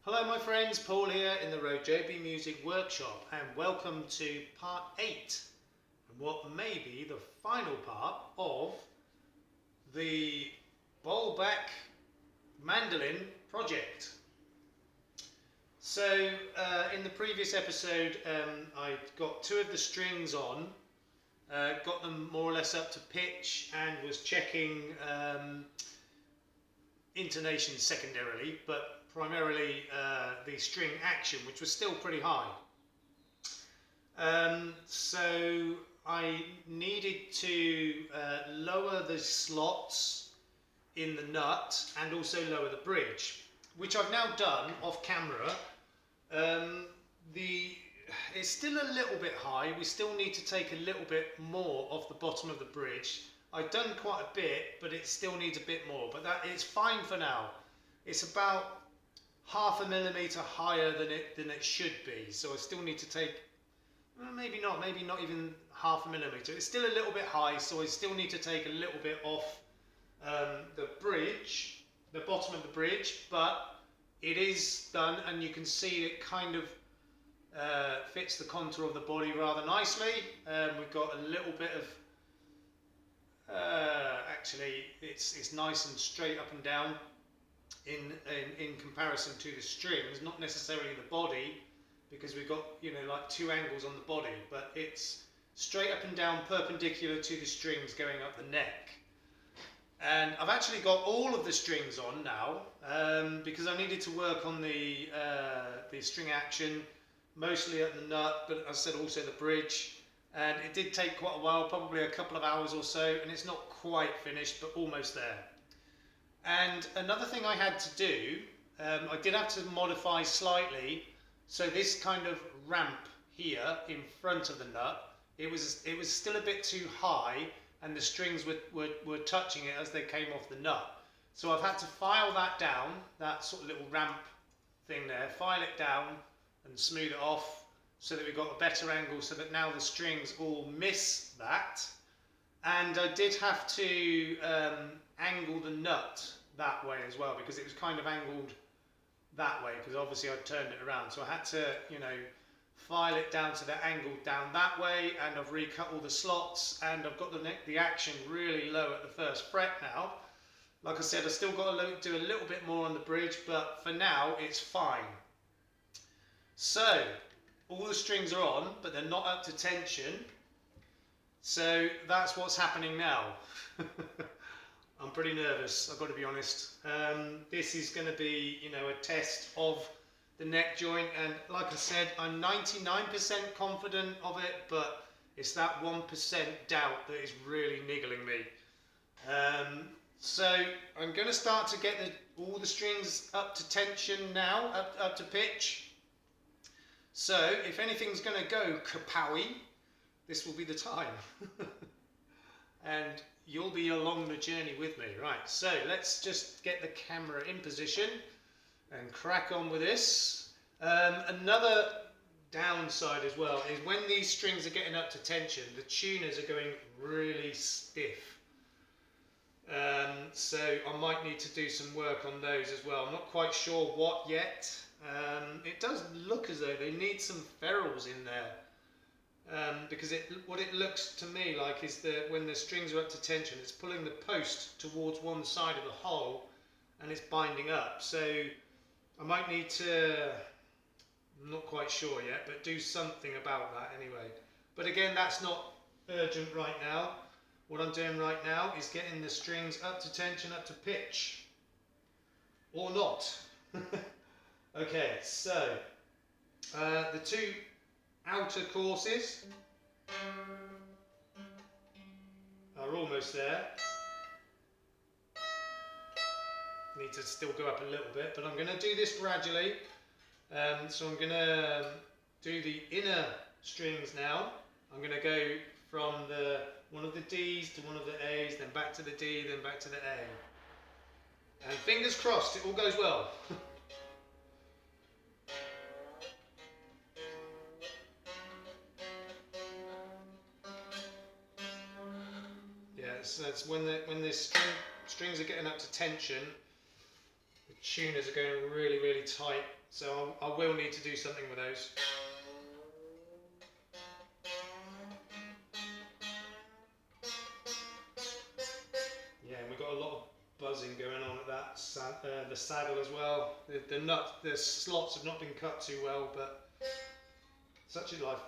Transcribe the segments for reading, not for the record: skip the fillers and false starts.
Hello my friends, Paul here in the RoJoBe Music Workshop and welcome to part 8 and what may be the final part of the Bowlback Mandolin project. So in the previous episode I got two of the strings on, got them more or less up to pitch and was checking intonation secondarily, but primarily the string action, which was still pretty high. So I needed to lower the slots in the nut and also lower the bridge, which I've now done off camera. It's still a little bit high. We still need to take a little bit more off the bottom of the bridge. I've done quite a bit, but it still needs a bit more, but it's fine for now. It's about half a millimetre higher than it should be, so I still need to take, maybe not even half a millimetre. It's still a little bit high, so I still need to take a little bit off the bridge, the bottom of the bridge, but it is done and you can see it kind of fits the contour of the body rather nicely. We've got a little bit of actually it's nice and straight up and down in comparison to the strings, not necessarily the body, because we've got, you know, like two angles on the body, but it's straight up and down perpendicular to the strings going up the neck. And I've actually got all of the strings on now because I needed to work on the string action, mostly at the nut, but as I said also the bridge. And it did take quite a while, probably a couple of hours or so, and it's not quite finished, but almost there. And another thing I had to do, I did have to modify slightly. So this kind of ramp here in front of the nut, it was still a bit too high, and the strings were touching it as they came off the nut. So I've had to file that down, that sort of little ramp thing there, file it down and smooth it off, so that we've got a better angle, so that now the strings all miss that. And I did have to angle the nut that way as well, because it was kind of angled that way, because obviously I'd turned it around. So I had to, you know, file it down to the angle down that way, and I've recut all the slots, and I've got the action really low at the first fret now. Like I said, I've still got to do a little bit more on the bridge, but for now it's fine. So all the strings are on, but they're not up to tension. So that's what's happening now. I'm pretty nervous, I've got to be honest. This is going to be, you know, a test of the neck joint, and like I said, I'm 99% confident of it, but it's that 1% doubt that is really niggling me. So I'm going to start to get all the strings up to tension now, up to pitch. So if anything's going to go kapowie, this will be the time. And you'll be along the journey with me. Right, so let's just get the camera in position and crack on with this. Another downside as well is when these strings are getting up to tension, the tuners are going really stiff. So I might need to do some work on those as well. I'm not quite sure what yet. It does look as though they need some ferrules in there, because what it looks to me like is that when the strings are up to tension, it's pulling the post towards one side of the hole and it's binding up. So I might need to, I'm not quite sure yet, but do something about that anyway. But again, that's not urgent right now. What I'm doing right now is getting the strings up to tension, up to pitch, or not. Okay, so the two outer courses are almost there. Need to still go up a little bit, but I'm going to do this gradually. So I'm going to do the inner strings now. I'm going to go from one of the D's to one of the A's, then back to the D, then back to the A. And fingers crossed it all goes well. Yeah, so that's when the strings are getting up to tension, The tuners are going really, really tight, so I will need to do something with those. Yeah, and we've got a lot of buzzing going on at that the saddle as well. The slots have not been cut too well, but such is life.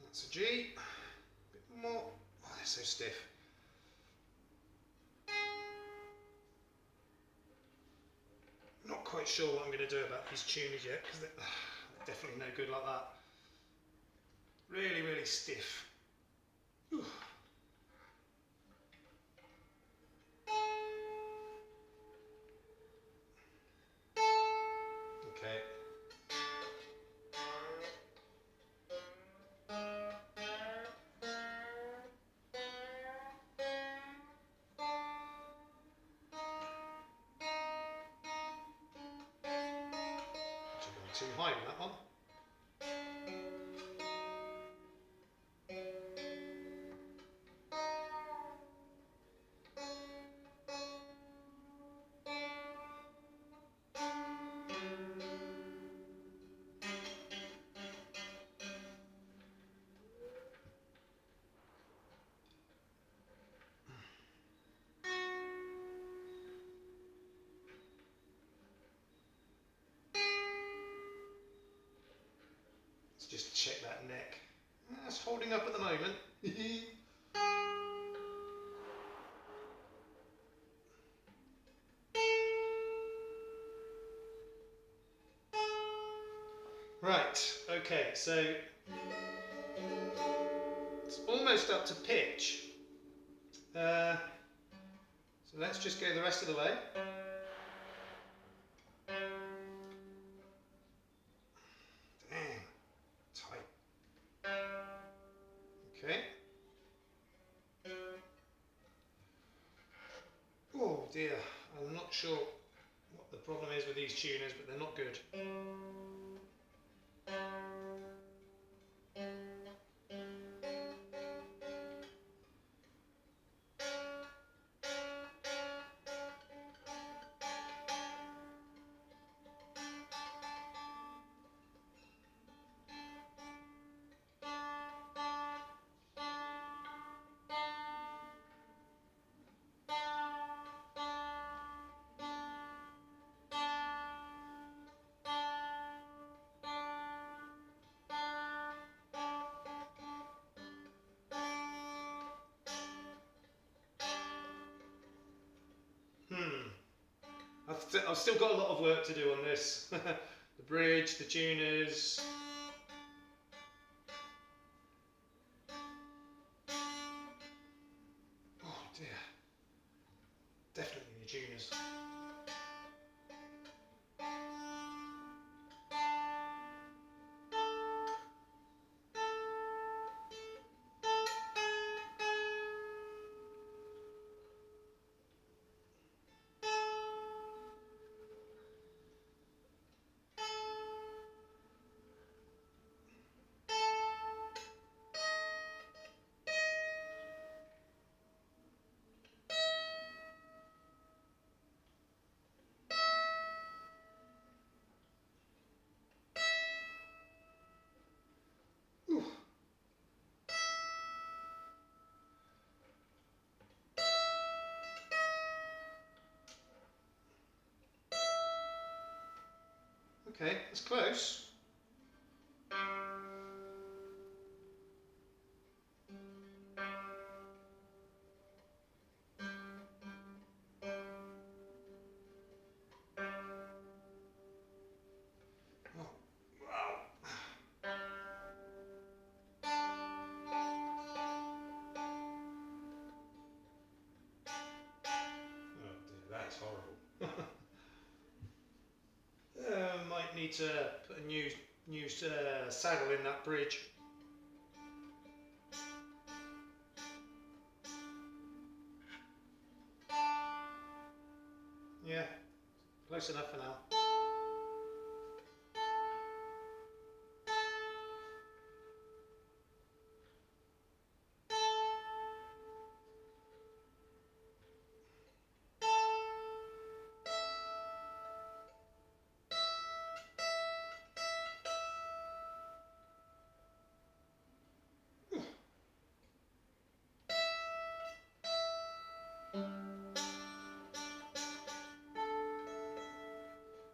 That's a G. A bit more. Oh, they're so stiff. Not quite sure what I'm going to do about these tuners yet, because they're definitely no good like that. Really, really stiff. Whew. Okay. Too high with that one. Let's just check that neck. That's holding up at the moment. Right, okay, so it's almost up to pitch. So let's just go the rest of the way. Damn, tight. Okay. Oh dear, I'm not sure what the problem is with these tuners, but they're not good. I've still got a lot of work to do on this. The bridge, the tuners. Oh dear. Definitely the tuners. Okay, that's close. Horrible. need to put a new saddle in that bridge. Yeah, close enough for now.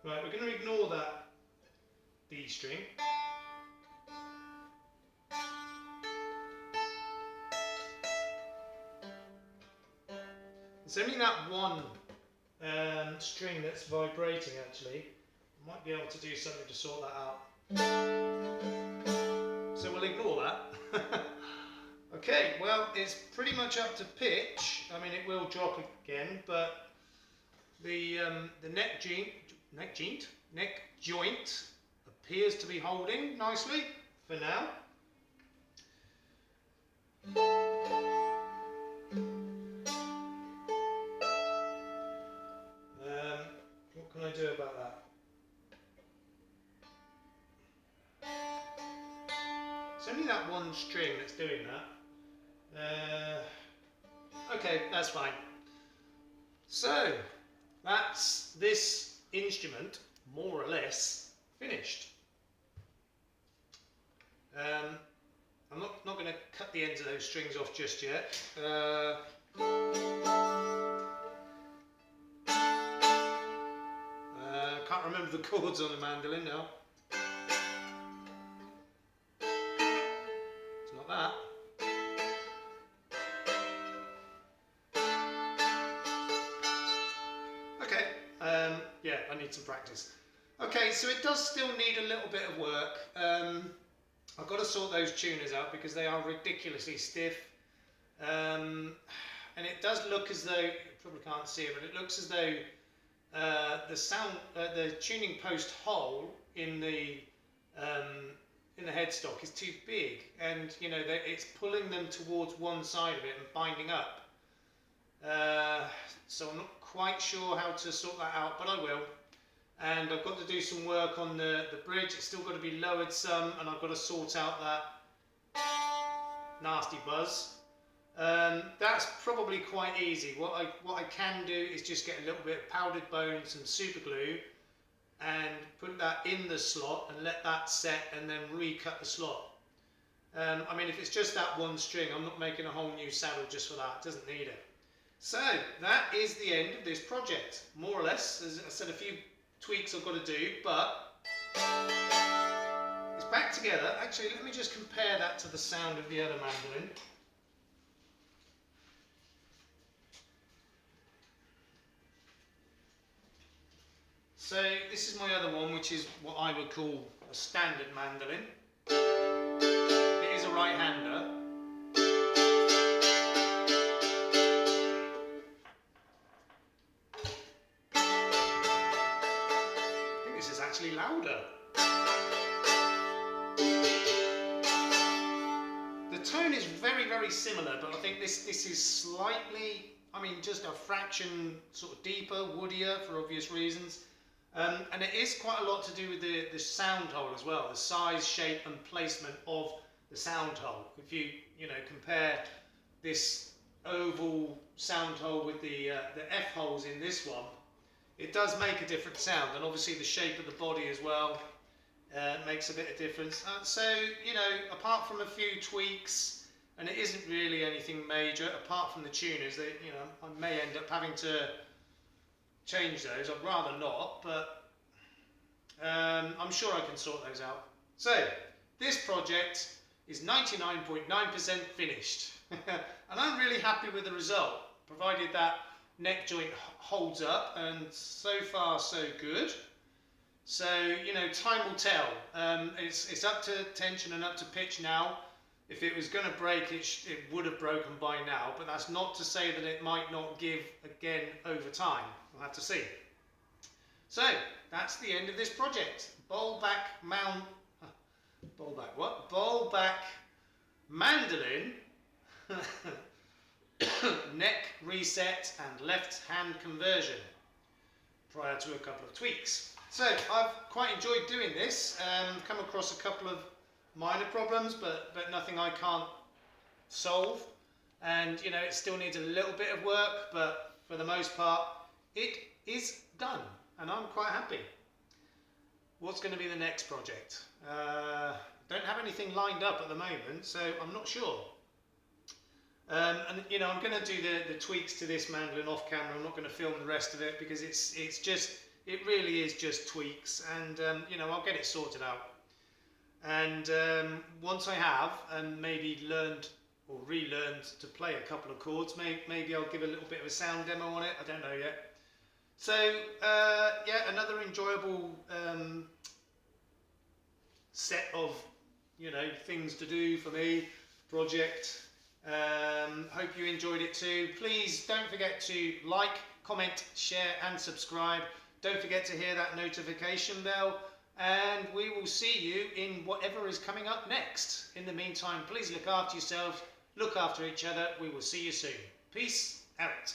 Right, we're going to ignore that D string. It's only that one string that's vibrating actually. I might be able to do something to sort that out. So we'll ignore that. Okay, well, it's pretty much up to pitch. I mean, it will drop again, but the neck joint appears to be holding nicely for now. What can I do about that? It's only that one string that's doing that. Okay, that's fine. So, that's this instrument, more or less, finished. I'm not going to cut the ends of those strings off just yet. Can't remember the chords on the mandolin now. It's not that. Okay, yeah, I need some practice. Okay, so it does still need a little bit of work. I've got to sort those tuners out because they are ridiculously stiff. And it does look as though, you probably can't see it, but it looks as though the tuning post hole in the headstock is too big, and you know it's pulling them towards one side of it and binding up. So I'm not quite sure how to sort that out, but I will. And I've got to do some work on the bridge. It's still got to be lowered some, and I've got to sort out that nasty buzz. That's probably quite easy. What I can do is just get a little bit of powdered bone, some super glue, and put that in the slot and let that set, and then recut the slot. I mean, if it's just that one string, I'm not making a whole new saddle just for that. It doesn't need it. So that is the end of this project, more or less. As I said, a few tweaks I've got to do, but it's back together. Actually, let me just compare that to the sound of the other mandolin. So this is my other one, which is what I would call a standard mandolin. It is a right-hander. I think this is actually louder. The tone is very, very similar, but I think this is slightly, I mean, just a fraction sort of deeper, woodier for obvious reasons. And it is quite a lot to do with the sound hole as well, the size, shape and placement of the sound hole. If you compare this oval sound hole with the F holes in this one, it does make a different sound, and obviously the shape of the body as well makes a bit of difference. So, apart from a few tweaks, and it isn't really anything major, apart from the tuners, that I may end up having to change those. I'd rather not, but I'm sure I can sort those out. So this project is 99.9% finished and I'm really happy with the result, provided that neck joint holds up, and so far so good. So time will tell. It's up to tension and up to pitch now. If it was going to break, it would have broken by now, but that's not to say that it might not give again over time. We'll have to see. So, that's the end of this project. Bowlback Mandolin, neck reset and left hand conversion, prior to a couple of tweaks. So I've quite enjoyed doing this. Come across a couple of minor problems, but nothing I can't solve. And you know, it still needs a little bit of work, but for the most part, it is done, and I'm quite happy. What's going to be the next project? Don't have anything lined up at the moment, so I'm not sure. And you know, I'm going to do the tweaks to this mandolin off camera. I'm not going to film the rest of it because it really is just tweaks, and you know, I'll get it sorted out. And once I have, and maybe learned or relearned to play a couple of chords, maybe I'll give a little bit of a sound demo on it. I don't know yet. So yeah, another enjoyable set of, you know, things to do for me, project. Hope you enjoyed it too. Please don't forget to like, comment, share and subscribe. Don't forget to hear that notification bell, and we will see you in whatever is coming up next. In the meantime, please look after yourselves, look after each other. We will see you soon. Peace out.